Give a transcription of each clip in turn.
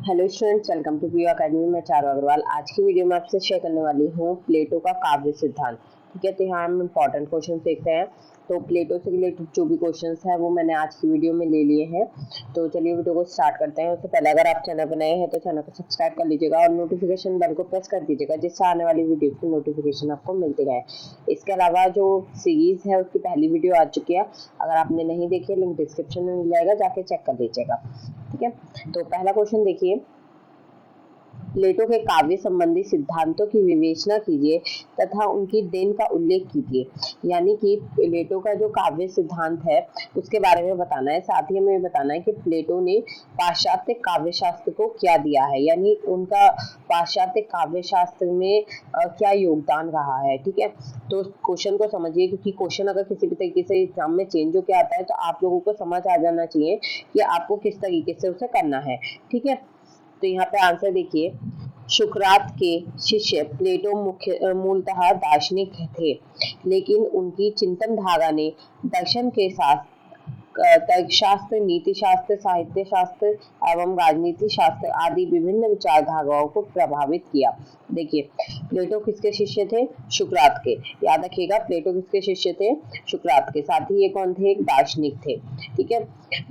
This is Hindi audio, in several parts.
Hello students, welcome to PU academy. मैं चारू अग्रवाल। आज की वीडियो में आपसे शेयर करने वाली हूँ प्लेटो का काव्य सिद्धांत। ठीक है, तो यहाँ हम इंपॉर्टेंट क्वेश्चन देखते हैं। तो प्लेटो से रिलेटेड जो भी क्वेश्चंस हैं वो मैंने आज की वीडियो में ले लिए हैं। तो चलिए वीडियो को स्टार्ट करते हैं। उससे पहले अगर आप चैनल पर नए हैं तो चैनल को सब्सक्राइब कर लीजिएगा और नोटिफिकेशन बेल को प्रेस कर दीजिएगा, जिससे आने वाली वीडियो की नोटिफिकेशन आपको मिलती रहे। इसके अलावा जो सीरीज है उसकी पहली वीडियो आ चुकी है, अगर आपने नहीं देखी है लिंक डिस्क्रिप्शन में मिल जाएगा, जाके चेक कर लीजिएगा। ठीक है, तो पहला क्वेश्चन देखिए, प्लेटो के काव्य संबंधी सिद्धांतों की विवेचना कीजिए तथा उनकी देन का उल्लेख कीजिए। यानी कि प्लेटो का जो काव्य सिद्धांत है उसके बारे में बताना है। साथ ही हमें बताना है कि प्लेटो ने पाश्चात्य काव्य शास्त्र को क्या दिया है, यानी उनका पाश्चात्य काव्य शास्त्र में क्या योगदान रहा है। ठीक है, तो क्वेश्चन को समझिए, क्योंकि क्वेश्चन अगर किसी भी तरीके से एग्जाम में चेंज होकर आता है तो आप लोगों को समझ आ जाना चाहिए कि आपको किस तरीके से उसे करना है। ठीक है, तो यहाँ पे आंसर देखिए, सुकरात के शिष्य प्लेटो मूलतः दार्शनिक थे, लेकिन उनकी चिंतन धारा ने दर्शन के साथ तर्कशास्त्र, नीति शास्त्र, साहित्य शास्त्र एवं राजनीति शास्त्र आदि विभिन्न विचारधाराओं को प्रभावित किया। देखिए, प्लेटो किसके शिष्य थे? सुकरात के। याद रखिएगा, प्लेटो किसके शिष्य थे? सुकरात के। साथ ही ये कौन थे? एक दार्शनिक थे। ठीक है,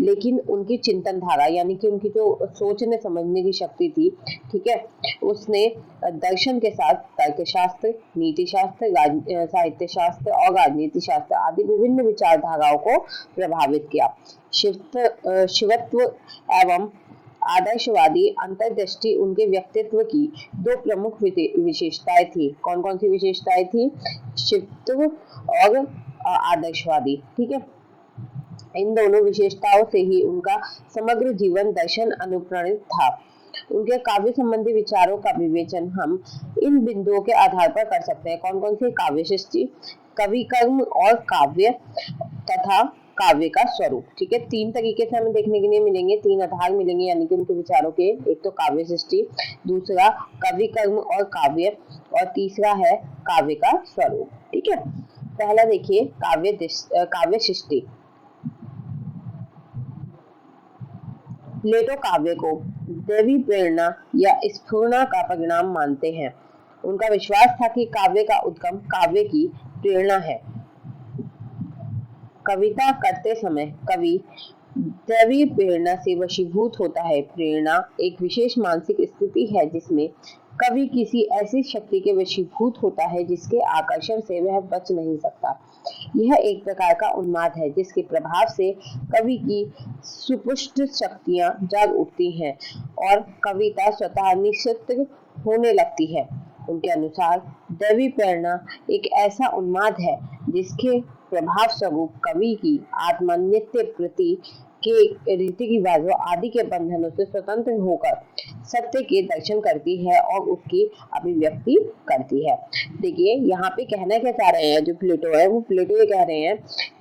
लेकिन उनकी चिंतन धारा यानी कि उनकी जो सोचने समझने की शक्ति थी, ठीक है, उसने दर्शन के साथ तर्कशास्त्र, नीति शास्त्र, साहित्य शास्त्र और राजनीति शास्त्र आदि विभिन्न विचारधाराओं को प्रभावित किया। शिवत्व एवं आदर्शवादी अंतर्दृष्टि उनके व्यक्तित्व की दो प्रमुख विशेषताएं थी। कौन कौन सी विशेषताएं थी? शिवत्व और आदर्शवादी। ठीक है, इन दोनों विशेषताओं से ही उनका समग्र जीवन दर्शन अनुप्राणित था। उनके काव्य संबंधी विचारों का विवेचन हम इन बिंदुओं के आधार पर कर सकते हैं। कौन कौन से? काव्य सृष्टि, कवि कर्म और काव्य तथा काव्य का स्वरूप। ठीक है, तीन तरीके से हमें देखने के लिए मिलेंगे, तीन आधार मिलेंगे यानी कि उनके विचारों के। एक तो काव्य सृष्टि, दूसरा कवि कर्म और काव्य, और तीसरा है काव्य का स्वरूप। ठीक है, पहला देखिए, काव्य सृष्टि। प्लेटो काव्य को दैवी प्रेरणा या स्फुरना का परिणाम मानते हैं। उनका विश्वास था कि काव्य का उद्गम काव्य की प्रेरणा है। कविता करते समय कवि दैवी प्रेरणा से वशीभूत होता है। प्रेरणा एक विशेष मानसिक स्थिति है जिसमें कवि किसी ऐसी शक्ति के वशीभूत होता है जिसके आकर्षण से वह बच नहीं सकता। यह एक प्रकार का उन्माद है जिसके प्रभाव से कवि की सुपुष्ट शक्तियां जाग उठती हैं और कविता स्वतः निश्चित होने लगती है। उनके अनुसार दैवी प्रेरणा एक ऐसा उन्माद है जिसके प्रभाव स्वरूप कवि की आत्मा नित्य प्रति के रीति रिवाजों आदि के बंधनों से स्वतंत्र होकर सत्य के दर्शन करती है और उसकी अभिव्यक्ति करती है। देखिए, यहाँ पे कहना क्या चाह रहे हैं जो प्लेटो है, वो प्लेटो ये कह रहे हैं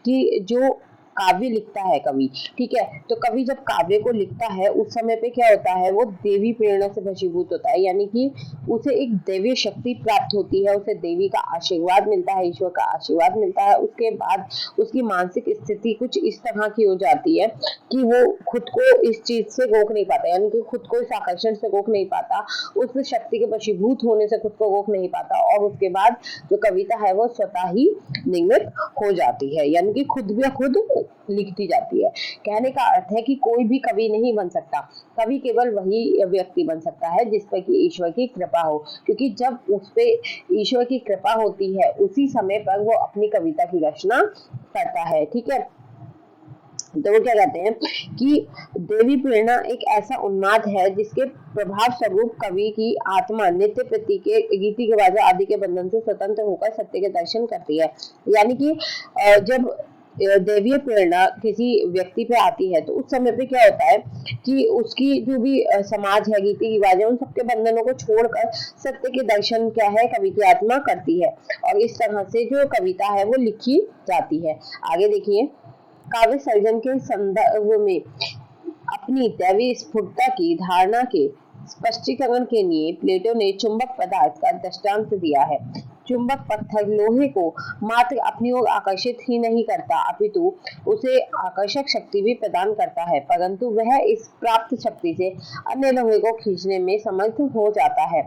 कि जो काव्य लिखता है कवि, ठीक है, तो कवि जब काव्य को लिखता है उस समय पे क्या होता है, वो देवी प्रेरणा से वशीभूत होता है, यानी कि उसे एक दैवीय शक्ति प्राप्त होती है, उसे देवी का आशीर्वाद मिलता है, ईश्वर का आशीर्वाद मिलता है। उसके बाद उसकी मानसिक स्थिति कुछ इस तरह की हो जाती है कि वो खुद को इस चीज से रोक नहीं पाता, यानी कि खुद को इस आकर्षण से रोक नहीं पाता, उस शक्ति के वशीभूत होने से खुद को रोक नहीं पाता, और उसके बाद जो कविता है वो स्वतः ही निर्मित हो जाती है, यानी कि खुद भी खुद लिखती जाती है। कहने का अर्थ है कि कोई भी कवि नहीं बन सकता, कवि केवल वही व्यक्ति बन सकता है जिस पर कि ईश्वर की कृपा हो, क्योंकि जब उस पे ईश्वर की कृपा होती है उसी समय पर वो अपनी कविता की रचना करता है। ठीक है, तो वो क्या कहते हैं कि देवी प्रेरणा एक ऐसा उन्माद है जिसके प्रभाव स्वरूप कवि की आत्मा नित्य प्रति के रीति रिवाजों आदि के बंधन से स्वतंत्र होकर सत्य के दर्शन करती है। यानी कि जब दैवीय प्रेरणा किसी व्यक्ति पे आती है तो उस समय पे क्या होता है कि उसकी जो भी समाज है, रीति रिवाज है, उन सबके बंधनों को छोड़कर सत्य के दर्शन क्या है, कवि की आत्मा करती है, और इस तरह से जो कविता है वो लिखी जाती है। आगे देखिए, काव्य सर्जन के संदर्भ में अपनी दैवीय स्फुटता की धारणा के स्पष्टीकरण के लिए प्लेटो ने चुंबक पदार्थ का दृष्टांत दिया है। चुंबक पत्थर लोहे को मात्र अपनी ओर आकर्षित ही नहीं करता, अपितु उसे आकर्षक शक्ति भी प्रदान करता है, परंतु वह इस प्राप्त शक्ति से अन्य लोहे को खींचने में समर्थ हो जाता है।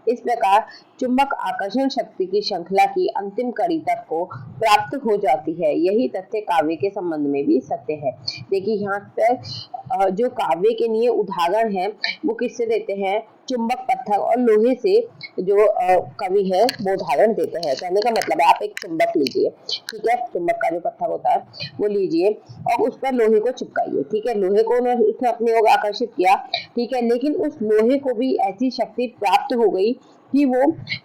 इस प्रकार चुंबक आकर्षण शक्ति की श्रृंखला की अंतिम कड़ी तक को प्राप्त हो जाती है। यही तथ्य काव्य के संबंध में भी सत्य है। देखिए यहाँ पर जो काव्य के लिए उदाहरण है वो किससे देते हैं, चुंबक पत्थर और लोहे से जो कवि है वो उदाहरण देते हैं। कहने का मतलब है आप एक चुंबक लीजिए, ठीक है, चुंबक का जो पत्थर होता है वो लीजिए और उस पर लोहे को चिपकाइए, ठीक है, लोहे को उसने अपनी ओर आकर्षित किया, ठीक है, लेकिन उस लोहे को भी ऐसी शक्ति प्राप्त हो गई कि वो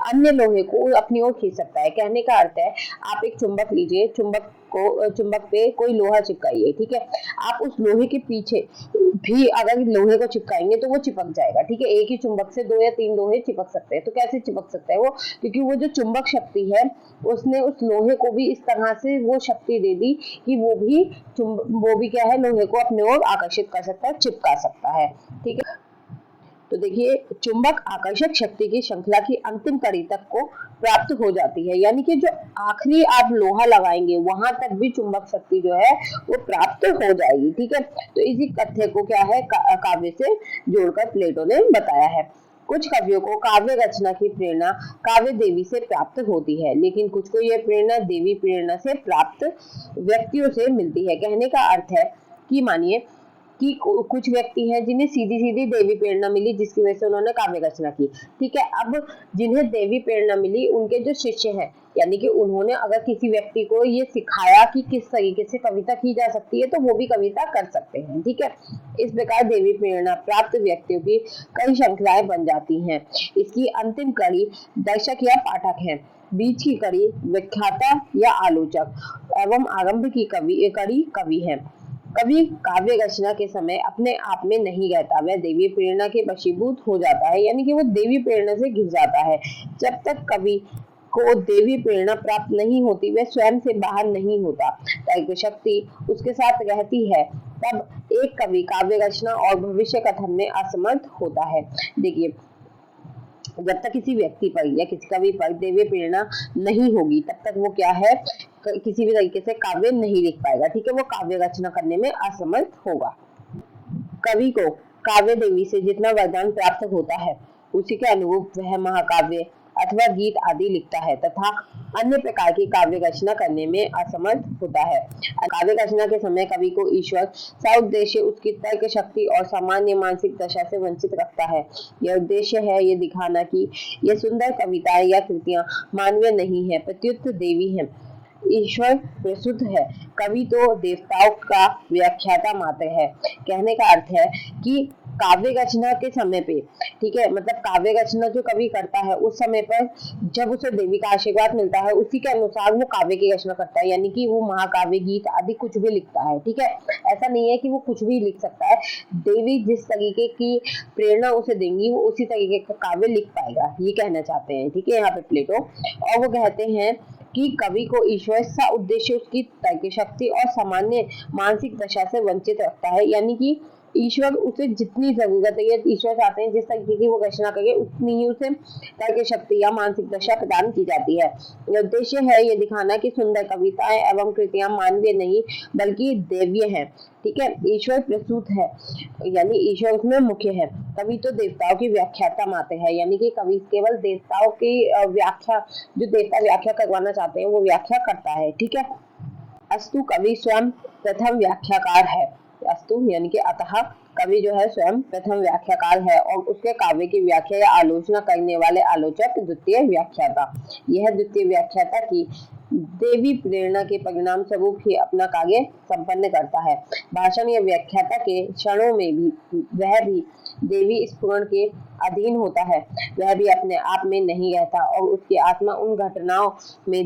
अन्य लोहे को अपनी ओर खींच सकता है। कहने का अर्थ है आप एक चुंबक लीजिए, चुंबक पे कोई लोहा चिपकाइए, ठीक है, आप उस लोहे के पीछे भी अगर लोहे को चिपकाएंगे तो वो चिपक जाएगा, ठीक है। एक ही चुंबक से 2 या 3 लोहे चिपक सकते हैं। तो कैसे चिपक सकते हैं वो, क्योंकि वो जो चुंबक शक्ति है उसने उस लोहे को भी इस तरह से वो शक्ति दे दी कि वो भी क्या है, लोहे को अपने ओर आकर्षित कर सकता है, चिपका सकता है, ठीक है। तो देखिए चुंबक आकर्षक शक्ति की श्रृंखला की अंतिम कड़ी तक को प्राप्त हो जाती है, यानी कि जो आखिरी आप लोहा लगाएंगे वहां तक भी चुंबक शक्ति जो है वो प्राप्त हो जाएगी, ठीक है। तो इसी तथ्य को क्या है काव्य से जोड़कर प्लेटो ने बताया है। कुछ कवियों को काव्य रचना की प्रेरणा काव्य देवी से प्राप्त होती है, लेकिन कुछ को यह प्रेरणा देवी प्रेरणा से प्राप्त व्यक्तियों से मिलती है। कहने का अर्थ है कि मानिए कि कुछ व्यक्ति हैं जिन्हें सीधी सीधी देवी प्रेरणा मिली जिसकी वजह से उन्होंने काव्य रचना की, ठीक है। अब जिन्हें देवी प्रेरणा मिली उनके जो शिष्य हैं, यानी कि उन्होंने अगर किसी व्यक्ति को ये सिखाया कि किस तरीके से कविता की जा सकती है तो वो भी कविता कर सकते हैं, ठीक है। इस प्रकार देवी प्रेरणा प्राप्त व्यक्तियों की कई श्रृंखलाएं बन जाती हैं। इसकी अंतिम कड़ी दर्शक या पाठक है, बीच की कड़ी व्याख्याता या आलोचक एवं आरंभ की कड़ी कवि है। कवि काव्य रचना के समय अपने आप में नहीं रहता, वह देवी प्रेरणा के वशीभूत हो जाता है, यानी कि वो देवी प्रेरणा से घिर जाता है। जब तक कवि को देवी प्रेरणा प्राप्त नहीं होती वह स्वयं से बाहर नहीं होता, तर्क शक्ति उसके साथ रहती है, तब एक कवि काव्य रचना और भविष्य कथन में असमर्थ होता है। देखिए जब तक किसी व्यक्ति पर या किसी कवि पर देवी प्रेरणा नहीं होगी तब तक वो क्या है, किसी भी तरीके से काव्य नहीं लिख पाएगा, ठीक है, वो काव्य रचना करने में असमर्थ होगा। कवि को काव्य देवी से जितना वरदान प्राप्त होता है उसी के अनुरूप वह महाकाव्य अथवा गीत आदि लिखता है तथा अन्य प्रकार की काव्य रचना करने में असमर्थ होता है। काव्य रचना के समय कवि को ईश्वर सउद्देश्य उसकी तर्क शक्ति और सामान्य मानसिक दशा से वंचित रखता है। यह उद्देश्य है ये दिखाना कि यह सुंदर कविताएं या कृतियां मानवीय नहीं है, प्रत्युत देवी है, ईश्वर प्रसूत है, कवि तो देवताओं का व्याख्याता मात्र है। कहने का अर्थ है कि काव्य रचना के समय पे, ठीक है, मतलब काव्य रचना जो कवि करता है उस समय पर जब उसे देवी का आशीर्वाद मिलता है उसी के अनुसार वो काव्य की रचना करता है, यानी कि वो महाकाव्य गीत आदि कुछ भी लिखता है, ठीक है। ऐसा नहीं है कि वो कुछ भी लिख सकता है, देवी जिस तरीके की प्रेरणा उसे देंगी वो उसी तरीके का काव्य लिख पाएगा, ये कहना चाहते हैं, ठीक है, यहाँ पे प्लेटो। और वो कहते हैं कि कवि को ईश्वर सा उद्देश्य उसकी तर्क शक्ति और सामान्य मानसिक दशा से वंचित रखता है, यानी कि ईश्वर उसे जितनी जरूरत है, ईश्वर चाहते हैं जिस तरीके की वो रचना करे उतनी ही उसे तर्क शक्ति या मानसिक दशा प्रदान की जाती है। उद्देश्य है ये दिखाना कि सुंदर कविताएं एवं कृतियां मानवीय नहीं बल्कि देवीय हैं, ठीक है। ईश्वर प्रसूत है यानी ईश्वर उसमें मुख्य है, कवि तो देवताओं की व्याख्याता मात्र है, यानी कि कवि केवल देवताओं की व्याख्या, जो देवता व्याख्या करवाना चाहते हैं वो व्याख्या करता है, ठीक है। अस्तु कवि स्वयं प्रथम व्याख्याकार है, अस्तु यानी कि अतः कवि जो है स्वयं प्रथम व्याख्याकार है और उसके काव्य की व्याख्या या आलोचना करने वाले आलोचक द्वितीय व्याख्याता। यह द्वितीय व्याख्याता की देवी प्रेरणा के परिणाम स्वरूप ही अपना कार्य संपन्न करता है। भाषण या व्याख्याता के क्षणों में भी वह भी देवी स्फुरण के अधीन होता है, वह भी अपने आप में नहीं रहता और उसकी आत्मा उन घटनाओं में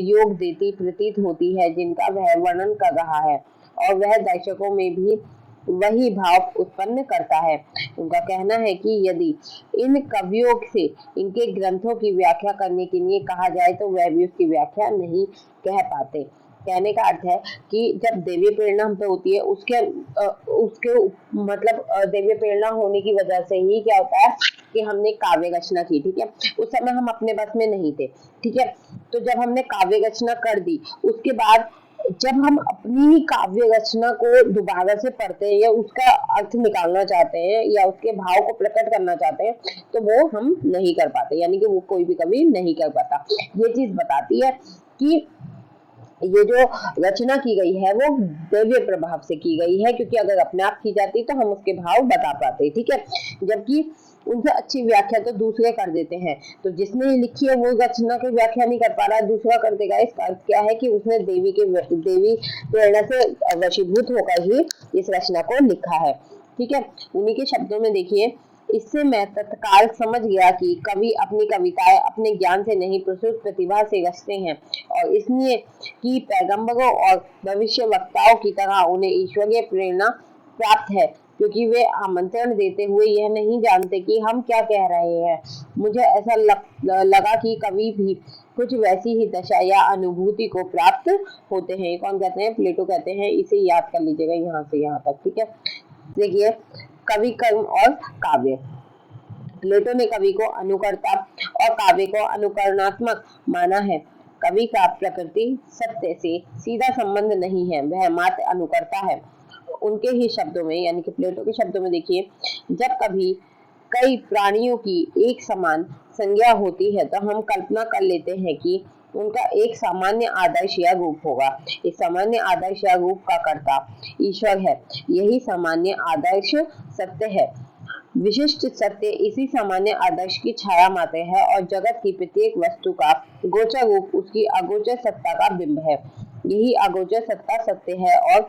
योग देती प्रतीत होती है जिनका वह वर्णन कर रहा है और वह दर्शकों में भी वही भाव उत्पन्न करता है। उनका कहना है कि यदि इन कवियों से इनके ग्रंथों की व्याख्या करने के लिए कहा जाए तो वह भी उसकी व्याख्या नहीं कह पाते। कहने का अर्थ है कि जब दैवीय प्रेरणा हम पे होती है उसके मतलब दैवीय प्रेरणा होने की वजह से ही क्या होता है कि हमने काव्य रचना की, ठीक है। उस समय हम अपने बस में नहीं थे, ठीक है। तो जब हमने काव्य रचना कर दी, उसके बाद जब हम अपनी ही काव्य रचना को दोबारा से पढ़ते हैं या उसका अर्थ निकालना चाहते हैं या उसके भाव को प्रकट करना चाहते हैं, तो वो हम नहीं कर पाते, यानी कि वो कोई भी कवि नहीं कर पाता। ये चीज बताती है कि ये जो रचना की गई है वो दैवीय प्रभाव से की गई है, क्योंकि अगर अपने आप की जाती तो हम उसके भाव बता पाते, ठीक है। जबकि उनसे अच्छी व्याख्या तो दूसरे कर देते हैं। तो जिसने ये लिखी है वो रचना की व्याख्या नहीं कर पा रहा है, दूसरा कर देगा। इसका अर्थ क्या है कि उसने देवी प्रेरणा से वशीभूत होकर ही इस रचना को लिखा है, ठीक है। उन्हीं के शब्दों में देखिए, इससे मैं तत्काल समझ गया कि कवि अपनी कविताएं अपने ज्ञान से नहीं प्रस्तुत प्रतिभा से रचते हैं, और इसलिए कि पैगंबरों और भविष्य वक्ताओं की तरह उन्हें ईश्वरीय प्रेरणा प्राप्त है, क्योंकि वे आमंत्रण देते हुए यह नहीं जानते कि हम क्या कह रहे हैं। मुझे ऐसा लगा कि कवि भी कुछ वैसी ही दशा या अनुभूति को प्राप्त होते हैं। कौन कहते हैं? प्लेटो कहते हैं। इसे याद कर लीजिएगा यहाँ से यहाँ तक, ठीक है। देखिए, कवि, कर्म और काव्य। प्लेटो ने कवि को अनुकर्ता और काव्य को अनुकरणात्मक माना है। कवि का प्रकृति सत्य से सीधा संबंध नहीं है, वह मात्र अनुकर्ता है। उनके ही शब्दों में, यानी कि प्लेटो के शब्दों में देखिए, जब कभी कई प्राणियों की एक समान संज्ञा होती है तो हम कल्पना कर लेते हैं कि उनका एक सामान्य आदर्श या रूप होगा। इस सामान्य आदर्श या रूप का कर्ता ईश्वर है। यही सामान्य आदर्श सत्य है। विशिष्ट सत्य इसी सामान्य आदर्श की छाया मात्र है, और जगत की प्रत्येक वस्तु का गोचर रूप उसकी अगोचर सत्ता का बिंब है। यही अगोचर सत्ता सत्य है और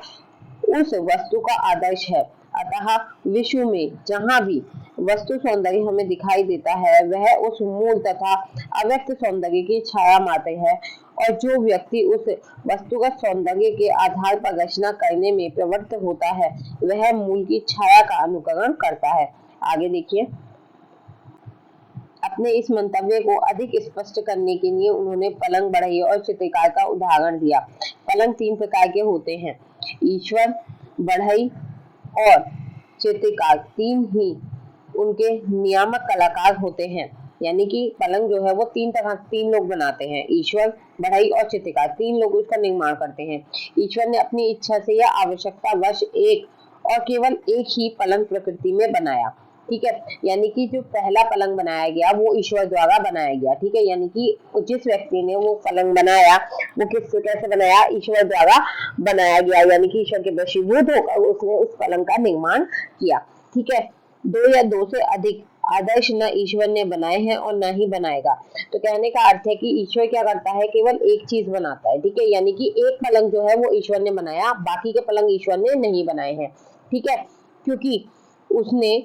उस वस्तु का आदर्श है। अतः विश्व में जहाँ भी वस्तु सौंदर्य हमें दिखाई देता है वह उस मूल तथा अव्यक्त सौंदर्य की छाया मात्र है, और जो व्यक्ति उस वस्तुगत सौंदर्य के आधार पर रचना करने में प्रवृत्त होता है वह मूल की छाया का अनुकरण करता है। आगे देखिए, अपने इस मंतव्य को अधिक स्पष्ट करने के लिए उन्होंने पलंग, बढ़ई और चित्रकार का उदाहरण दिया। पलंग 3 प्रकार के होते हैं, ईश्वर, बढ़ई और चित्रकार। 3 ही उनके नियामक कलाकार होते हैं, यानी कि पलंग जो है वो 3 लोग बनाते हैं, ईश्वर, बढ़ई और चित्रकार। 3 लोग उसका निर्माण करते हैं। ईश्वर ने अपनी इच्छा से या आवश्यकता वश एक और केवल एक ही पलंग प्रकृति में बनाया, ठीक है। यानी कि जो पहला पलंग बनाया गया वो ईश्वर द्वारा बनाया गया, ठीक है। यानी कि जिस व्यक्ति ने वो पलंग बनाया वो कैसे बनाया? ईश्वर द्वारा बनाया गया, यानी कि ईश्वर के वशीभूत होकर उसने उस पलंग का निर्माण किया, ठीक है। 2 या 2 से अधिक आदर्श न ईश्वर ने बनाए हैं और न ही बनाएगा। तो कहने का अर्थ है कि ईश्वर क्या करता है? केवल एक चीज बनाता है, ठीक है। यानी कि एक पलंग जो है वो ईश्वर ने बनाया, बाकी के पलंग ईश्वर ने नहीं बनाए हैं, ठीक है। क्योंकि उसने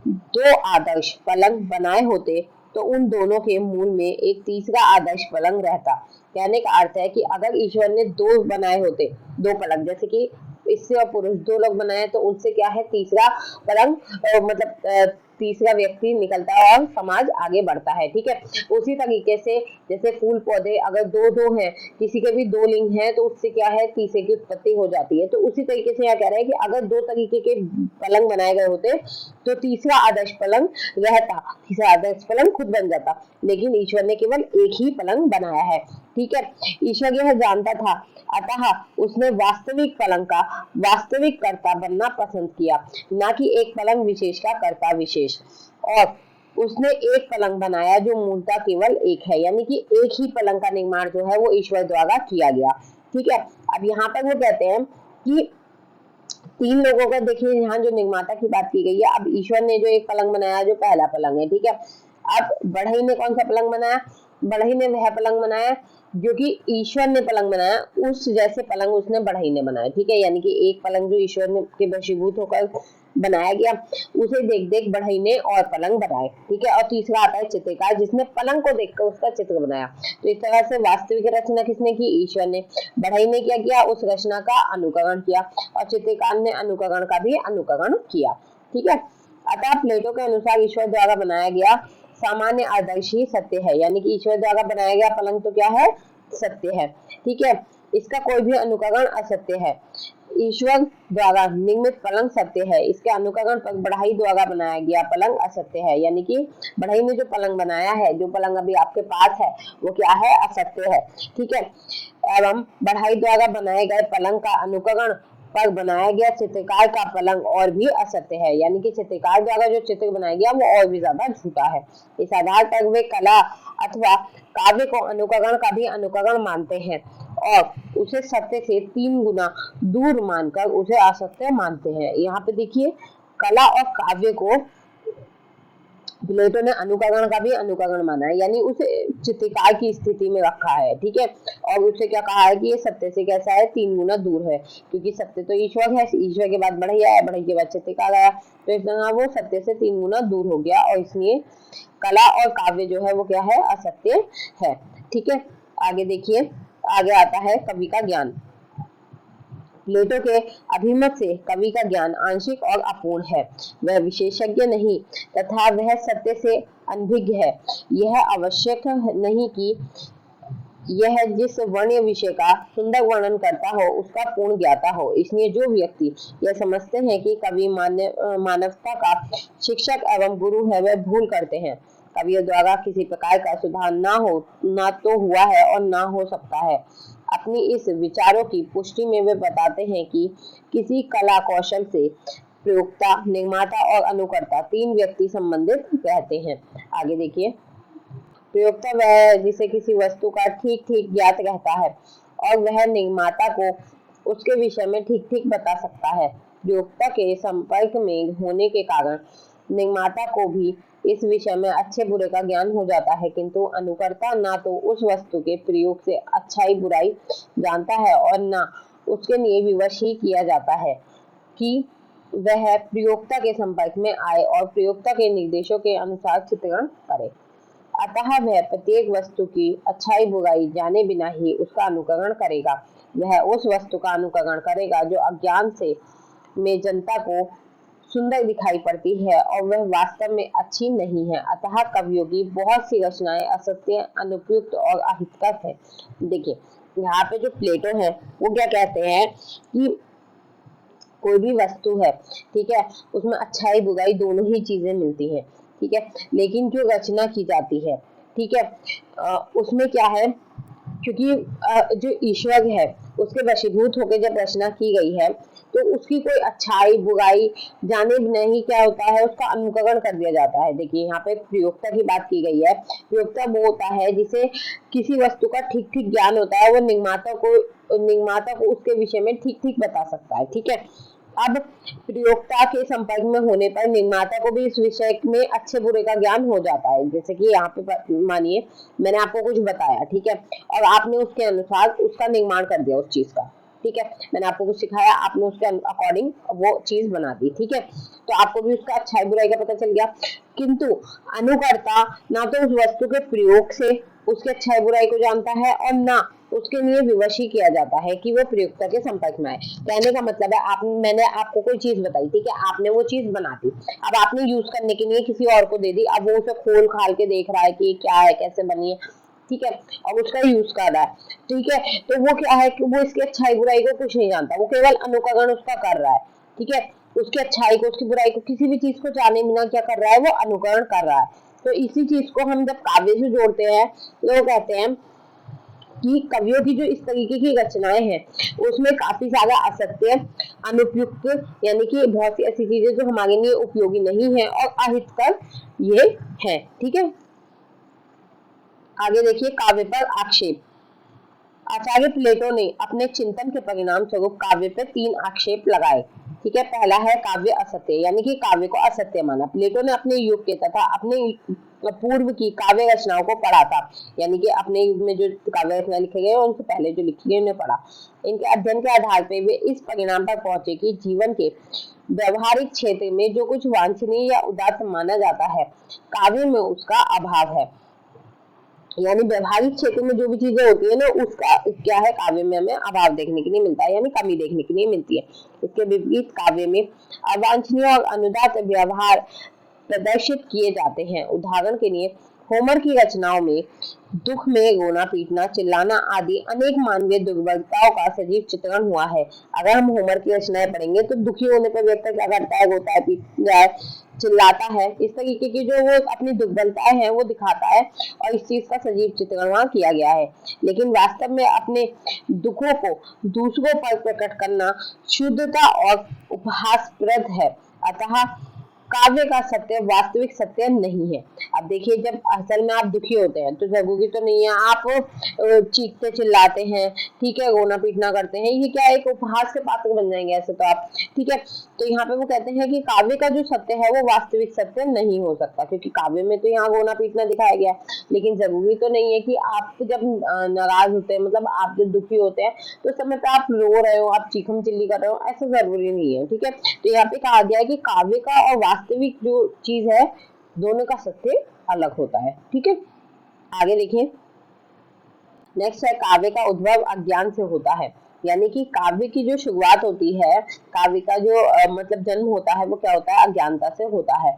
2 आदर्श पलंग बनाए होते तो उन दोनों के मूल में एक तीसरा आदर्श पलंग रहता। कहने का अर्थ है कि अगर ईश्वर ने 2 बनाए होते, 2 पलंग, जैसे कि स्त्री और पुरुष 2 लोग बनाए, तो उनसे क्या है? तीसरा पलंग मतलब तीसरा व्यक्ति निकलता है और समाज आगे बढ़ता है, ठीक है। उसी तरीके से जैसे फूल पौधे अगर 2 हैं, किसी के भी 2 लिंग हैं, तो उससे क्या है? तीसरे की उत्पत्ति हो जाती है। तो उसी तरीके से यहाँ कह रहे हैं कि अगर 2 तरीके के पलंग बनाए गए होते तो तीसरा आदर्श पलंग रहता, तीसरा आदर्श पलंग खुद बन जाता, लेकिन ईश्वर ने केवल एक ही पलंग बनाया है, ठीक है। ईश्वर यह जानता था, अतः उसने वास्तविक पलंग का वास्तविक कर्ता बनना पसंद किया, न कि एक पलंग विशेष का कर्ता विशेष। और उसने एक पलंग बनाया जो मूलतः केवल एक है, यानी कि एक ही पलंग का निर्माण जो है वो ईश्वर द्वारा किया गया, ठीक है। अब यहाँ पर वो कहते हैं कि 3 लोगों का, देखिए यहाँ जो निर्माता की बात की गई है। अब ईश्वर ने जो एक पलंग बनाया जो पहला पलंग है, ठीक है। अब बढ़ई ने कौन सा पलंग बनाया? बढ़ई ने वह पलंग बनाया जो कि ईश्वर ने पलंग बनाया, उस जैसे पलंग उसने बढ़ई ने बनाया, ठीक है। यानी कि एक पलंग जो ईश्वर ने के वशीभूत होकर बनाया गया, उसे देख देख बढ़ई ने और पलंग बनाए, ठीक है। और तीसरा आता है चित्रकार, जिसने पलंग को देखकर उसका चित्र बनाया। तो इस तरह से वास्तविक रचना किसने की? ईश्वर ने। बढ़ई ने क्या किया? उस रचना का अनुकरण किया, और चित्रकार ने अनुकरण का भी अनुकरण किया, ठीक है। अतः प्लेटो के अनुसार ईश्वर द्वारा बनाया गया सामान्य आदर्श ही सत्य है, यानी कि ईश्वर द्वारा बनाया गया पलंग तो क्या है? सत्य है, ठीक है। इसका कोई भी अनुकरण असत्य है। ईश्वर द्वारा निर्मित पलंग सत्य है, इसके अनुकरण पर बढ़ई द्वारा बनाया गया पलंग असत्य है। यानी कि बढ़ई ने जो पलंग बनाया है, जो पलंग अभी आपके पास है, वो क्या है, असत्य है। ठीक है। एवं बढ़ई द्वारा बनाए गए पलंग का अनुकरण पर बनाया गया चित्रकार का पलंग और भी असत्य है। यानी कि चित्रकार द्वारा जो चित्र बनाया गया वो और भी ज्यादा झूठा है। इस आधार पर वे कला अथवा काव्य को अनुकरण का भी अनुकरण मानते हैं और उसे सत्य से 3 गुना दूर मानकर उसे असत्य मानते हैं। यहाँ पे देखिए, कला और काव्य को प्लेटो ने अनुकरण का भी अनुकरण माना है, यानी उसे चित्रकार की स्थिति में रखा है। ठीक है। और उसे क्या कहा है कि ये सत्य से कैसा है, 3 गुना दूर है, क्योंकि सत्य तो ईश्वर है, ईश्वर के बाद बढ़ैया है, बढ़ई के बाद चित्रकार आया, तो इस तरह वो सत्य से 3 गुना दूर हो गया और इसलिए कला और काव्य जो है वो क्या है, असत्य है। ठीक है। आगे देखिए, आगे आता है कवि का ज्ञान। प्लेटो के अभिमत से कवि का ज्ञान आंशिक और अपूर्ण है, वह विशेषज्ञ नहीं तथा वह सत्य से अनभिज्ञ है। यह आवश्यक नहीं कि यह जिस वर्ण्य विषय का सुंदर वर्णन करता हो उसका पूर्ण ज्ञाता हो। इसलिए जो व्यक्ति यह समझते हैं कि कवि मानवता का शिक्षक एवं गुरु है, वह भूल करते हैं। कवियों द्वारा किसी प्रकार का सुधार ना तो हुआ है और ना हो सकता है। अपनी इस विचारों की पुष्टि में वे बताते हैं कि किसी कला कौशल से प्रयोक्ता, निर्माता और अनुकर्ता 3 व्यक्ति संबंधित रहते हैं। आगे देखिए, प्रयोक्ता वह है जिसे किसी वस्तु का ठीक ठीक ज्ञात रहता है और वह निर्माता को उसके विषय में ठीक ठीक बता सकता है। प्रयोक्ता के संपर्क में होने के कारण निर्माता को भी इस विषय में अच्छे बुरे का ज्ञान हो जाता है, किंतु अनुकर्ता ना तो उस वस्तु के प्रयोग से अच्छाई बुराई जानता है और ना उसके लिए विवश ही किया जाता है कि वह प्रयोक्ता के संपर्क में आए और प्रयोक्ता के निर्देशों के अनुसार चित्रण करे। अतः वह प्रत्येक वस्तु की अच्छाई बुराई जाने बिना ही उसका अनुकरण करेगा। वह उस वस्तु का अनुकरण करेगा जो अज्ञान से में जनता को सुंदर दिखाई पड़ती है और वह वास्तव में अच्छी नहीं है। अतः कवियों की बहुत सी रचनाएं असत्य, अनुपयुक्त और अहितकर है। देखिए, यहाँ पे जो प्लेटो है वो क्या कहते हैं कि कोई भी वस्तु है, ठीक है, उसमें अच्छाई बुराई दोनों ही चीजें मिलती हैं। ठीक है। लेकिन जो रचना की जाती है, ठीक है, उसमें क्या है, क्योंकि जो ईश्वर है उसके वशीभूत होकर जब रचना की गई है तो उसकी कोई अच्छाई बुराई जाने बिना ही क्या होता है, उसका अनुकरण कर दिया जाता है। देखिए, यहाँ पे प्रयोक्ता की बात की गई है। प्रयोक्ता वो होता है जिसे किसी वस्तु का ठीक ठीक ज्ञान होता है, वो निर्माता को उसके विषय में ठीक ठीक बता सकता है। ठीक है। अब प्रयोक्ता के संपर्क में होने पर निर्माता को भी इस विषय में अच्छे बुरे का ज्ञान हो जाता है। जैसे कि यहाँ पे मानिए मैंने आपको कुछ बताया, ठीक है, और आपने उसके अनुसार उसका निर्माण कर दिया उस चीज का। ठीक है, मैंने आपको कुछ सिखाया, आपने उसके अकॉर्डिंग वो चीज बना दी। ठीक है, तो आपको भी उसका अच्छाई बुराई का पता चल गया। किंतु अनुकर्ता ना तो उस वस्तु के प्रयोग से उसके अच्छाई बुराई को जानता है और ना उसके लिए विवश ही किया जाता है कि वो प्रयोक्ता के संपर्क में आए। कहने का मतलब है, मैंने आपको कोई चीज बताई, ठीक है, आपने वो चीज बना दी, अब आपने यूज करने के लिए किसी और को दे दी, अब वो उसे खोल खाल के देख रहा है कि क्या है, कैसे बनी है, ठीक है, और उसका यूज कर रहा है। ठीक है, तो वो क्या है कि वो इसकी अच्छाई बुराई को कुछ नहीं जानता, वो केवल अनुकरण उसका कर रहा है। ठीक है, उसकी अच्छाई को उसकी बुराई को किसी भी चीज को जाने बिना क्या कर रहा है, वो अनुकरण कर रहा है। तो इसी चीज को हम जब काव्य से जोड़ते हैं तो कहते हैं कि कवियों की जो इस तरीके की रचनाएं हैं उसमें काफी ज्यादा असत्य, अनुपयुक्त, यानी कि बहुत सी ऐसी चीजें जो हमारे लिए उपयोगी नहीं है और अहितकर ये है। ठीक है, आगे देखिए, काव्य पर आक्षेप। आचार्य प्लेटो ने अपने चिंतन के परिणाम स्वरूप काव्य पर 3 आक्षेप लगाए। ठीक है, पहला है काव्य असत्य, यानी कि काव्य को असत्य माना। प्लेटो ने अपने युग के तथा अपने पूर्व की काव्य रचनाओं को पढ़ा था, यानी कि अपने युग में जो काव्य रचना लिखे गए उनसे पहले जो लिखी गई उन्हें पढ़ा। इनके अध्ययन के आधार पर वे इस परिणाम पर पहुंचे कि जीवन के व्यवहारिक क्षेत्र में जो कुछ वांछनीय या उदात्त माना जाता है, काव्य में उसका अभाव है। यानी व्यवहारिक क्षेत्र में जो भी चीजें होती है ना, उसका क्या है, काव्य में हमें अभाव देखने के लिए मिलता है, यानी कमी देखने के लिए मिलती है। इसके विपरीत काव्य में अवांछनीय और अनुदात व्यवहार प्रदर्शित किए जाते हैं। उदाहरण के लिए होमर की रचनाओं में दुख में रोना पीटना चिल्लाना आदि अनेक मानवीय दुर्बलताओं का सजीव चित्रण हुआ है। अगर हम होमर की रचनाएं पढ़ेंगे तो दुखी होने पर व्यक्ति क्या करता है, रोता है, पीटता है, चिल्लाता है, इस तरीके की जो वो अपनी दुर्बलताएं हैं वो दिखाता है और इस चीज का सजीव चित्रण वहां किया गया है। लेकिन वास्तव में अपने दुखों को दूसरों पर प्रकट करना शुद्धता और उपहासप्रद है। अतः काव्य का सत्य वास्तविक सत्य नहीं है। अब देखिए, जब असल में आप दुखी होते हैं तो जरूरी तो नहीं है आप चीखते चिल्लाते हैं, ठीक है, रोना पीटना करते हैं, ये क्या एक उपहास के पात्र बन जाएंगे ऐसे तो आप, ठीक है। तो यहाँ पे वो कहते हैं कि काव्य का जो सत्य है वो वास्तविक सत्य नहीं हो सकता, क्योंकि काव्य में तो यहाँ रोना पीटना दिखाया गया है, लेकिन जरूरी तो नहीं है कि आप जब नाराज होते हैं, मतलब आप जब दुखी होते हैं तो उस समय पे आप रो रहे हो, आप चीखम चिल्ली कर रहे हो, ऐसा जरूरी नहीं है, ठीक है। तो यहाँ पे कहा गया है कि काव्य का और वास्तविक जो चीज है दोनों का सत्य अलग होता है, ठीक है। आगे देखिए, नेक्स्ट है काव्य का उद्भव अज्ञान से होता है। यानी कि काव्य की जो शुरुआत होती है, काव्य का जो मतलब जन्म होता है वो क्या होता है, अज्ञानता से होता है।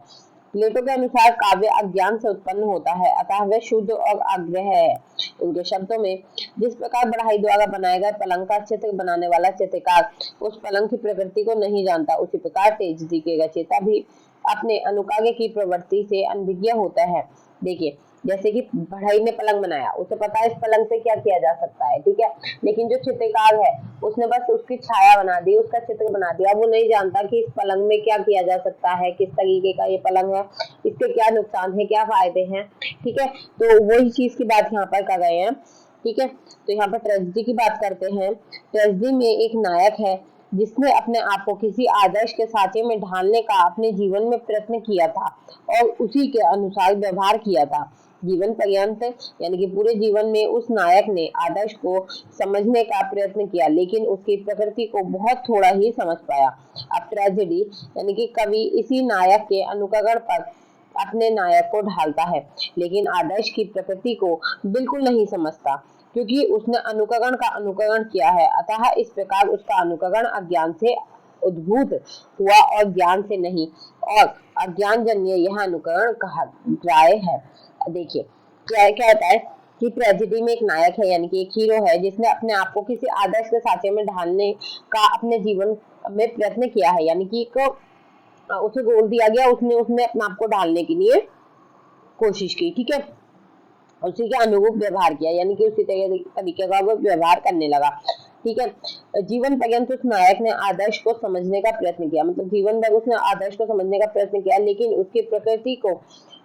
प्लेटो के अनुसार काव्य अज्ञान से उत्पन्न होता है, अतः वह शुद्ध और अग्रह है। उनके शब्दों में, जिस प्रकार बढ़ाई द्वारा बनाए गए पलंग का चित्र बनाने वाला चित्रकार उस पलंग की प्रकृति को नहीं जानता, उसी प्रकार ट्रेजेडी के रचयिता भी अपने अनुकार्य की प्रवृत्ति से अनभिज्ञ होता है। देखिए, जैसे कि बढ़ई ने पलंग बनाया, उसे पता है इस पलंग से क्या किया जा सकता है, ठीक है, लेकिन जो चित्रकार है उसने बस उसकी छाया बना दी, उसका चित्र बना दिया, वो नहीं जानता कि इस पलंग में क्या किया जा सकता है, किस तरीके का ये पलंग है, इसके क्या नुकसान है, क्या फायदे हैं, ठीक है। तो वही चीज की बात यहाँ पर कर रहे हैं, ठीक है। तो यहाँ पर ट्रेजेडी की बात करते हैं। ट्रेजेडी में एक नायक है जिसने अपने आप को किसी आदर्श के सांचे में ढालने का अपने जीवन में प्रयत्न किया था और उसी के अनुसार व्यवहार किया था। जीवन पर्यंत यानी कि पूरे जीवन में उस नायक ने आदर्श को समझने का प्रयत्न किया, लेकिन उसकी प्रकृति को बहुत थोड़ा ही समझ पाया। अब ट्रेजेडी यानी कि कवि इसी नायक के अनुकरण पर अपने नायक को ढालता है, लेकिन आदर्श की प्रकृति को बिल्कुल नहीं समझता, क्योंकि उसने अनुकरण का अनुकरण किया है। अतः इस प्रकार उसका अनुकरण अज्ञान से उद्भूत हुआ और ज्ञान से नहीं, और अज्ञान जन्य यह अनुकरण कहा जाए है। देखिए, क्या कहता है कि ट्रेजेडी में एक नायक है, यानी कि एक हीरो है जिसने अपने आप को किसी आदर्श के सांचे में ढालने का अपने जीवन में प्रयत्न किया है, यानी कि उसे गोल दिया गया, उसने अपने आप को ढालने के लिए कोशिश की, ठीक है, उसी के अनुरूप व्यवहार किया, यानी कि उसी तरीके का वो व्यवहार करने लगा, ठीक है। जीवन पर्यंत उस नायक ने आदर्श को समझने का प्रयत्न किया, मतलब जीवन भर उसने आदर्श को समझने का प्रयत्न किया, लेकिन उसकी प्रकृति को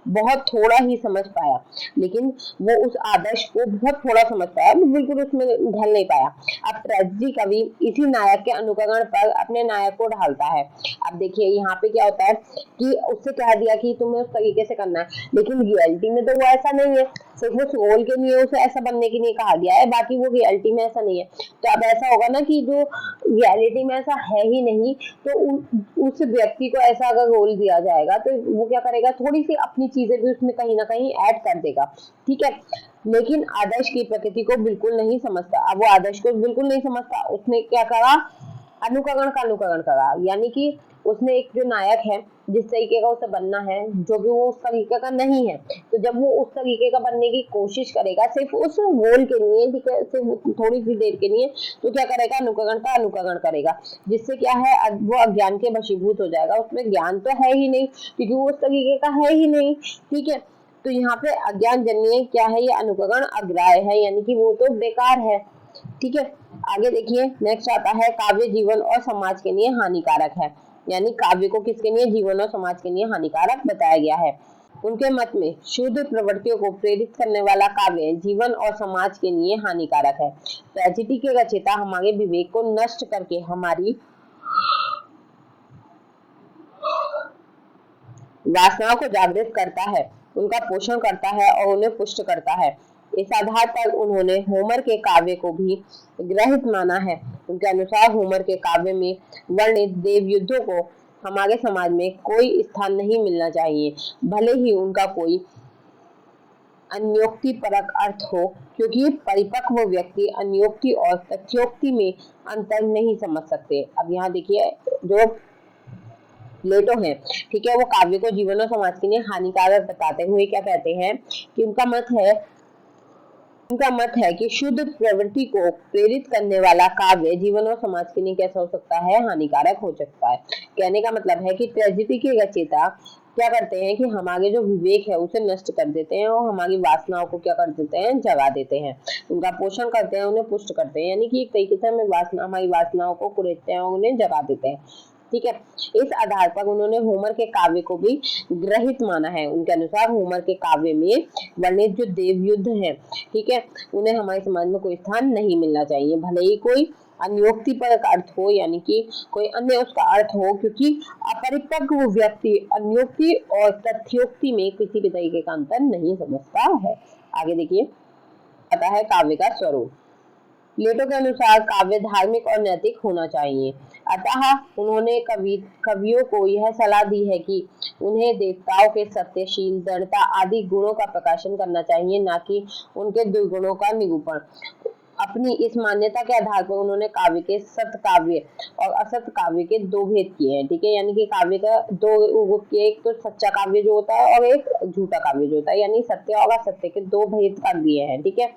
बहुत थोड़ा ही समझ पाया, लेकिन वो उस आदर्श को बहुत थोड़ा समझ पाया, बिल्कुल उसमें ढल नहीं पाया। अब ट्रेजेडी कवि इसी नायक के अनुकरण पर अपने नायक को ढालता है। अब देखिए, यहाँ पे क्या होता है कि उससे कह दिया कि तुम्हें उस तरीके से करना है, लेकिन रियलिटी में तो वो ऐसा नहीं है, सिर्फ उस रोल के लिए उसे ऐसा बनने के लिए कहा गया है, बाकी वो रियलिटी में ऐसा नहीं है। तो अब ऐसा होगा ना कि जो रियलिटी में ऐसा है ही नहीं, तो उस व्यक्ति को ऐसा अगर रोल दिया जाएगा तो वो क्या करेगा, थोड़ी सी अपनी चीजें भी उसमें कहीं ना कहीं ऐड कर देगा, ठीक है। लेकिन आदर्श की प्रकृति को बिल्कुल नहीं समझता। अब वो आदर्श को बिल्कुल नहीं समझता, उसने क्या करा, अनुकरण का अनुकरण करा, यानी कि उसने एक जो नायक है जिस तरीके का उसे बनना है, जो भी वो उस तरीके का नहीं है, तो जब वो उस तरीके का बनने की कोशिश करेगा सिर्फ उस रोल के लिए, ठीक है, सिर्फ थोड़ी सी देर के लिए, तो क्या करेगा, अनुकरण का अनुकरण करेगा, जिससे क्या है, वो अज्ञान के वशीभूत हो जाएगा। उसमें ज्ञान तो है ही नहीं, क्योंकि वो उस तरीके का है ही नहीं, ठीक है। तो यहाँ पे अज्ञान जन्य क्या है, ये अनुकरण अग्राह्य है, यानी कि वो तो बेकार है, ठीक है। आगे देखिए, नेक्स्ट आता है काव्य जीवन और समाज के लिए हानिकारक है, यानी काव्य को किसके लिए, जीवन और समाज के लिए हानिकारक बताया गया है। उनके मत में शुद्ध प्रवृत्तियों को प्रेरित करने वाला काव्य जीवन और समाज के लिए हानिकारक है। ट्रेजेडी के रचयिता हमारे विवेक को नष्ट करके हमारी वासनाओं को जागृत करता है, उनका पोषण करता है और उन्हें पुष्ट करता है। इस आधार पर उन्होंने होमर के काव्य को भी ग्रहित माना है। उनके अनुसार होमर के काव्य में वर्णित देव युद्धों को हमारे समाज में कोई स्थान नहीं मिलना चाहिए, भले ही उनका कोई अन्योक्ति परक अर्थ हो, क्योंकि परिपक्व व्यक्ति अन्योक्ति और तथ्योक्ति में अंतर नहीं समझ सकते। अब यहाँ देखिए, जो प्लेटो हैं, ठीक है, वो काव्य को जीवन और समाज के लिए हानिकारक बताते हुए क्या कहते हैं कि उनका मत है कि शुद्ध प्रवृत्ति को प्रेरित करने वाला काव्य जीवन और समाज के लिए कैसा हो सकता है, हानिकारक हो सकता है। कहने का मतलब है कि ट्रेजेडी के रचयिता क्या करते हैं कि हमारे जो विवेक है उसे नष्ट कर देते हैं और हमारी वासनाओं को क्या कर देते हैं, जगा देते हैं, उनका पोषण करते हैं, उन्हें पुष्ट करते हैं, यानी कि एक तरीके से हमारी वासनाओं को कुरेदते हैं और उन्हें जगा देते हैं। ठीक है, इस आधार पर उन्होंने होमर के काव्य को भी ग्रहित माना है। उनके अनुसार होमर के काव्य में वर्णित जो देव युद्ध है, ठीक है, उन्हें हमारे समाज में कोई स्थान नहीं मिलना चाहिए, भले ही कोई अन्योक्ति पर अर्थ हो, यानी कि कोई अन्य उसका अर्थ हो, क्योंकि अपरिपक्व व्यक्ति अन्योक्ति और तथ्योक्ति में किसी भी तरीके का अंतर नहीं समझता है। आगे देखिए, आता है काव्य का स्वरूप। प्लेटो के अनुसार काव्य धार्मिक और नैतिक होना चाहिए, अतः उन्होंने कवियों को यह सलाह दी है कि उन्हें देवताओं के सत्यशील, दृढ़ता आदि गुणों का प्रकाशन करना चाहिए, न कि उनके दुर्गुणों का निरूपण। अपनी इस मान्यता के आधार पर उन्होंने काव्य के सत्य काव्य और असत्य काव्य के दो भेद किए हैं। ठीक है, यानी कि काव्य का दो रूप किए, एक तो सच्चा काव्य जो होता है और एक झूठा काव्य जो होता है, यानी सत्य और असत्य के दो भेद कर दिए हैं। ठीक है,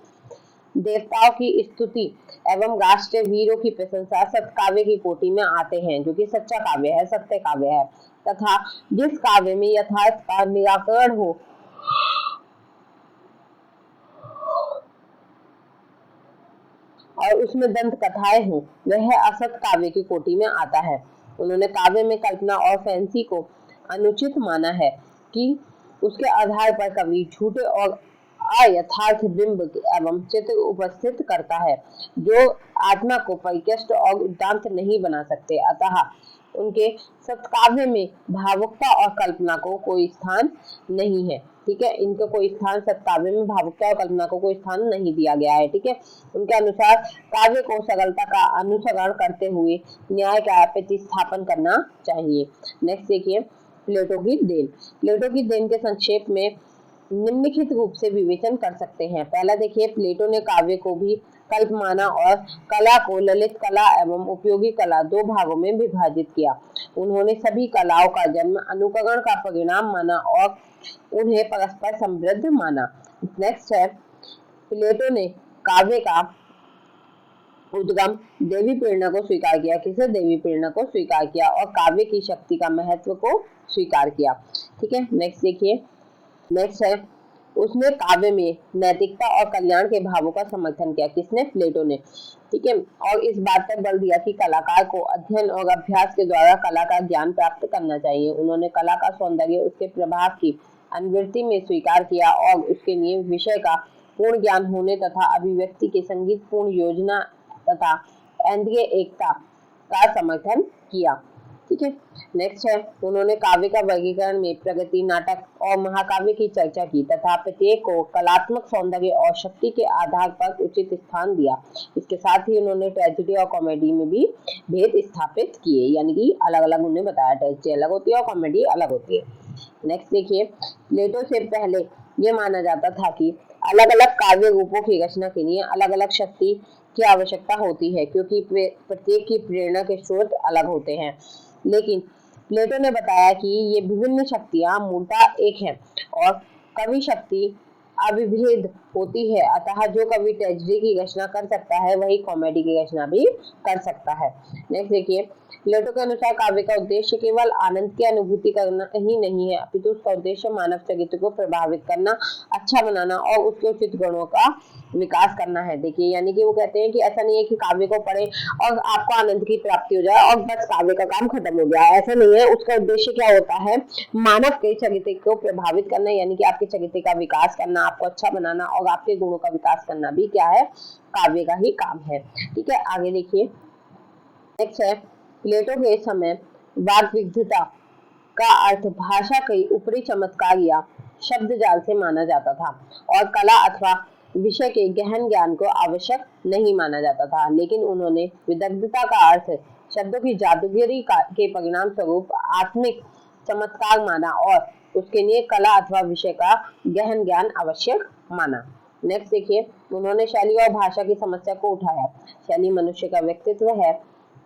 देवताओं की स्तुति एवं राष्ट्रीय वीरों की प्रशंसा सत्काव्य की कोटि में आते हैं, जो कि सच्चा काव्य है, सत्य काव्य है, तथा जिस काव्य में यथार्थ का निराकरण हो और उसमें दंत कथाएं हो, वह असत काव्य की कोटि में आता है। उन्होंने काव्य में कल्पना और फैंसी को अनुचित माना है कि उसके आधार पर कवि झूठे और अयथार्थ बिंब एवं चित्र उपस्थित करता है, जो आत्मा को परिकृष्ट और उद्दांत नहीं बना सकते। अतः उनके सत्काव्य में भावुकता और कल्पना को कोई स्थान नहीं है। ठीक है, इनको कोई स्थान, सत्काव्य में भावुकता और कल्पना को कोई स्थान नहीं दिया गया है। ठीक है, उनके अनुसार काव्य को सरलता का अनुसरण करते हुए न्याय का प्रतिस्थापन करना चाहिए। नेक्स्ट देखिए, प्लेटो की देन। प्लेटो की देन के संक्षेप में निम्नलिखित रूप से विवेचन कर सकते हैं। पहला देखिए, प्लेटो ने काव्य को भी कल्प माना और कला को ललित कला एवं उपयोगी कला दो भागों में विभाजित किया। उन्होंने सभी कलाओं का जन्म अनुकरण का परिणाम माना और उन्हें परस्पर समृद्ध माना। नेक्स्ट है, प्लेटो ने काव्य का उद्गम देवी प्रेरणा को स्वीकार किया। किसे? देवी प्रेरणा को स्वीकार किया और काव्य की शक्ति का महत्व को स्वीकार किया। ठीक है, नेक्स्ट देखिए, नेक्स्ट है, उसने काव्य में नैतिकता और कल्याण के भावों का समर्थन किया। किसने? प्लेटो ने। ठीक है, और इस बात पर बल दिया कि कलाकार को अध्ययन और अभ्यास के द्वारा कला का ज्ञान प्राप्त करना चाहिए। उन्होंने कला का सौंदर्य उसके प्रभाव की अनुवृत्ति में स्वीकार किया और उसके लिए विषय का पूर्ण ज्ञान होने तथा अभिव्यक्ति के संगीत पूर्ण योजना तथा इंद्रिय एकता का समर्थन किया। ठीक है, नेक्स्ट है, उन्होंने काव्य का वर्गीकरण में प्रगति, नाटक और महाकाव्य की चर्चा की तथा प्रत्येक को कलात्मक सौंदर्य और शक्ति के आधार पर उचित स्थान दिया। इसके साथ ही उन्होंने ट्रेजेडी और कॉमेडी में भी भेद स्थापित किए, यानी कि अलग अलग उन्हें बताया, ट्रेजेडी अलग होती है और कॉमेडी अलग होती है। नेक्स्ट देखिए, प्लेटो से पहले ये माना जाता था कि अलग अलग काव्य रूपों की रचना के लिए अलग अलग शक्ति की आवश्यकता होती है, क्योंकि प्रत्येक की प्रेरणा के स्रोत अलग होते हैं। लेकिन प्लेटो ने बताया कि ये विभिन्न शक्तियां मूलतः एक हैं और कवि शक्ति अविभेद होती है। अतः जो कवि ट्रेजेडी की रचना कर सकता है वही कॉमेडी की रचना भी कर सकता है। नेक्स्ट देखिए, प्लेटो के अनुसार काव्य का उद्देश्य केवल आनंद की अनुभूति करना ही नहीं है, अपितु उसका उद्देश्य मानव चरित्र को प्रभावित करना, अच्छा बनाना और उसके उचित गुणों का विकास करना है। देखिए, यानी कि वो कहते हैं कि ऐसा नहीं है कि काव्य को पढ़े और आपको आनंद की प्राप्ति हो जाए और बस काव्य का काम खत्म हो गया, ऐसा नहीं है। उसका उद्देश्य क्या होता है? मानव के चरित्र को प्रभावित करना, यानी कि आपके चरित्र का विकास करना, आपको अच्छा बनाना और आपके गुणों का विकास करना भी क्या है? काव्य का ही काम है। ठीक है, आगे देखिए, नेक्स्ट है, प्लेटो के समय वाग्विधता का अर्थ भाषा के ऊपरी चमत्कार या शब्द जाल से माना जाता था और कला अथवा विषय के गहन ज्ञान को आवश्यक नहीं माना जाता था। लेकिन उन्होंने विदग्धता का अर्थ शब्दों की जादूगरी के परिणाम स्वरूप आत्मिक चमत्कार माना और उसके लिए कला अथवा विषय का गहन ज्ञान आवश्यक माना। नेक्स्ट देखिए, उन्होंने शैली और भाषा की समस्या को उठाया। शैली मनुष्य का व्यक्तित्व है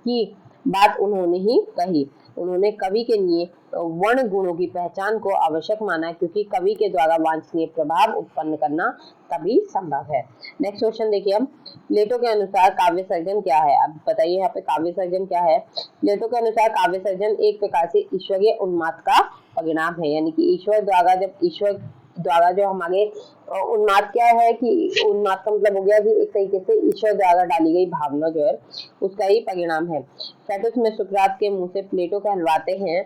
कि बात उन्होंने ही कही। उन्होंने कवि के लिए वर्ण गुणों की पहचान को आवश्यक माना, क्योंकि कवि के द्वारा वांछनीय प्रभाव उत्पन्न करना तभी संभव है। नेक्स्ट क्वेश्चन देखिए हम, प्लेटो के अनुसार काव्य सर्जन क्या है? अब बताइए यहाँ पे काव्य सर्जन क्या है। प्लेटो के अनुसार काव्य सर्जन एक प्रकार से ईश्वरीय उन्माद का परिणाम है, यानी कि ईश्वर द्वारा जो हमारे उन्माद क्या है कि उन्माद का मतलब हो गया कि एक तरीके से ईश्वर द्वारा डाली गई भावना जो है उसका ही परिणाम है। सैटिस में सुकरात के मुंह से प्लेटो कहलवाते हैं,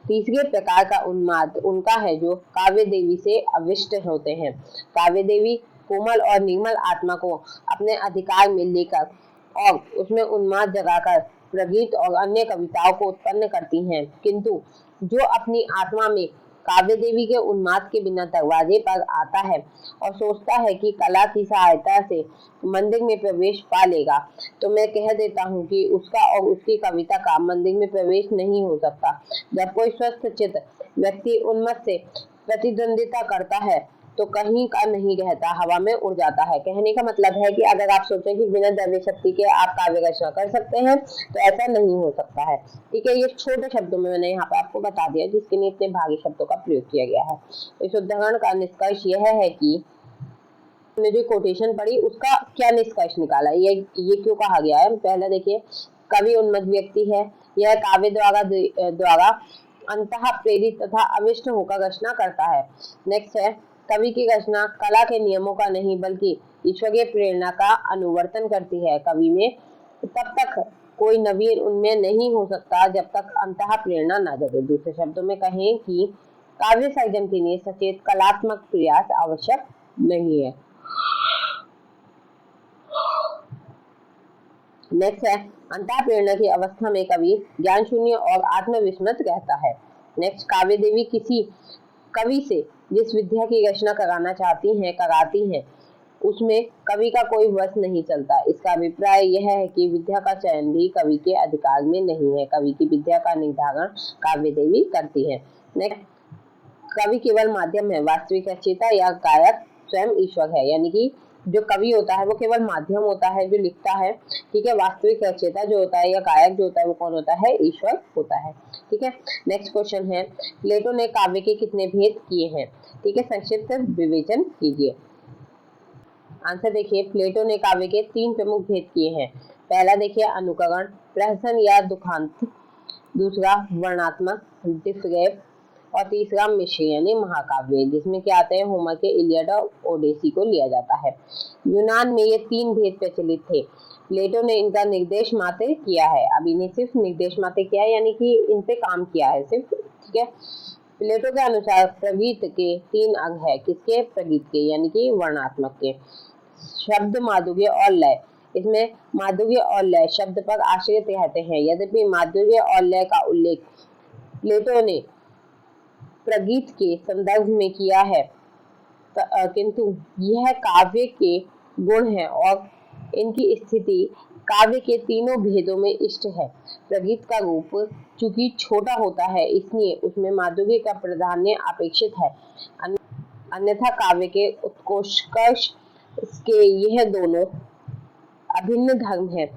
तीसरे प्रकार का उन्माद उनका है जो काव्य देवी से अविष्ट होते हैं। काव्य देवी कोमल और निर्मल आत्मा को अपने अधिकार में लेकर और उसमें उन्माद जगाकर प्रगीत और अन्य कविताओं को उत्पन्न करती हैं, किंतु जो अपनी आत्मा में काव्य देवी के उन्माद के बिना दरवाजे पर आता है और सोचता है कि कला की सहायता से मंदिर में प्रवेश पा लेगा, तो मैं कह देता हूँ कि उसका और उसकी कविता का मंदिर में प्रवेश नहीं हो सकता। जब कोई स्वस्थ चित्त व्यक्ति उन्मत्त से प्रतिद्वंदिता करता है तो कहीं का नहीं रहता, हवा में उड़ जाता है। कहने का मतलब है कि अगर आप सोचें कि बिना दैवीय शक्ति के आप काव्य रचना कर सकते हैं तो ऐसा नहीं हो सकता है। ठीक है, ये छोटे शब्दों में मैंने यहाँ पे आपको बता दिया जिसके लिए इतने भारी शब्दों का प्रयोग किया गया है। इस उदाहरण का निष्कर्ष यह है कि हमने जो कोटेशन पढ़ी उसका क्या निष्कर्ष निकाला, ये क्यों कहा गया है। पहला देखिए, कवि उन्मत्त व्यक्ति है, यह काव्य द्वारा अंतः प्रेरित तथा अविष्ट होकर रचना करता है। नेक्स्ट है, कवि की रचना कला के नियमों का नहीं बल्कि ईश्वरीय प्रेरणा का अनुवर्तन करती है। कवि में तब तक कोई नवीन उन्मेय नहीं हो सकता जब तक अंतः प्रेरणा न जगे। दूसरे शब्दों में कहें कि काव्य सर्जन के लिए सचेत कलात्मक प्रयास आवश्यक नहीं है। नेक्स्ट है, अंतः प्रेरणा की अवस्था में कवि ज्ञान शून्य और आत्मविस्मृत रहता है। नेक्स्ट, काव्य देवी किसी कवि से जिस विद्या की रचना कराती हैं उसमें कवि का कोई वश नहीं चलता। इसका अभिप्राय यह है कि विद्या का चयन भी कवि के अधिकार में नहीं है, कवि की विद्या का निर्धारण काव्य देवी करती है। नेक्स्ट, कवि केवल माध्यम है, वास्तविक रचयिता या गायक स्वयं ईश्वर है, यानी कि जो कवि होता है वो केवल माध्यम होता है जो लिखता है। ठीक है, वास्तविक रचयिता जो होता है या गायक जो होता है वो कौन होता है? ईश्वर होता है। ठीक है, नेक्स्ट क्वेश्चन है, प्लेटो ने काव्य के कितने भेद किए हैं? ठीक है, संक्षिप्त विवेचन कीजिए। आंसर देखिए, प्लेटो ने काव्य के 3 प्रमुख भेद किए हैं। पहला देखिए अनुकरण, प्रहसन या दुखांत, दूसरा वर्णात्मक डिस्क्रिप्टिव और तीसरा मिश्र यानी महाकाव्य, जिसमें क्या आते हैं होमर के इलियड और ओडेसी को लिया जाता है। यूनान में ये 3 भेद प्रचलित थे। प्लेटो ने इनका निर्देश मात्र किया है, अब इन्हें सिर्फ निर्देश मात्र किया है, यानी कि इन पे काम किया है सिर्फ। ठीक है, प्लेटो के अनुसार प्रगीत के 3 अंग है, किसके? प्रगीत के यानी कि वर्णात्मक के। शब्द, माधुर्य और लय, इसमें माधुर्य और लय शब्द पर आश्रित रहते हैं। यद्यपि माधुर्य और लय का उल्लेख प्लेटो ने प्रगीत के संदर्भ में किया है, किंतु यह काव्य के गुण है और इनकी स्थिति काव्य के तीनों भेदों में इष्ट है। प्रगीत का रूप चूंकि छोटा होता है इसलिए उसमें माधुर्य का प्राधान्य अपेक्षित है, अन्यथा काव्य के उत्कर्ष के यह दोनों अभिन्न धर्म है।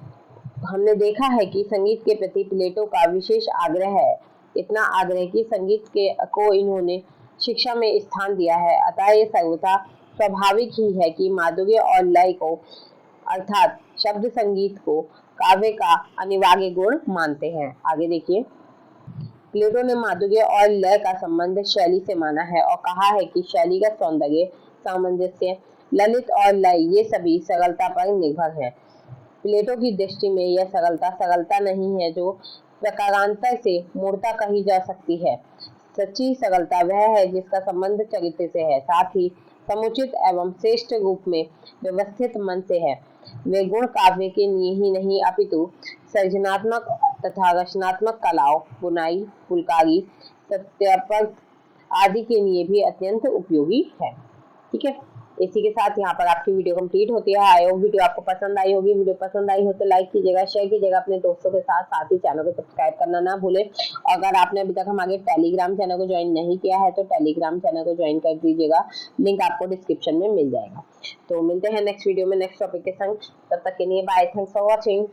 हमने देखा है कि संगीत के प्रति प्लेटो का विशेष आग्रह है, इतना आग्रह कि संगीत को इन्होंने शिक्षा में स्थान दिया है। अतः ये सर्वथा स्वाभाविक ही है कि माधुर्य और लय को अर्थात शब्द संगीत को काव्य का अनिवार्य गुण मानते हैं। आगे देखिए, प्लेटो ने माधुर्य और लय का संबंध शैली से माना है और कहा है कि शैलीगत सौंदर्य, सामंजस्य, ललित और लय ये सभी सरलता पर निर्भर है। प्लेटो की दृष्टि में यह सरलता नहीं है जो प्रकारांतर से मूर्ता कही जा सकती है। सच्ची सरलता वह है जिसका संबंध चरित्र से है, साथ ही समुचित एवं श्रेष्ठ रूप में व्यवस्थित मन से है। वे गुण काव्य के लिए ही नहीं अपितु सृजनात्मक तथा रचनात्मक कलाओं, बुनाई, फुलकारी, सत्यापन आदि के लिए भी अत्यंत उपयोगी है। ठीक है, इसी के साथ यहाँ पर आपकी वीडियो कंप्लीट होती है। आई होप वीडियो आपको पसंद आई होगी। वीडियो पसंद आई हो तो लाइक कीजिएगा, शेयर कीजिएगा अपने दोस्तों के साथ ही चैनल को सब्सक्राइब करना ना भूलें। और अगर आपने अभी तक हमारे टेलीग्राम चैनल को ज्वाइन नहीं किया है तो टेलीग्राम चैनल को ज्वाइन कर दीजिएगा, लिंक आपको डिस्क्रिप्शन में मिल जाएगा। तो मिलते हैं नेक्स्ट वीडियो में नेक्स्ट टॉपिक के संग, तब तक के लिए बाय, थैंक्स फॉर वॉचिंग।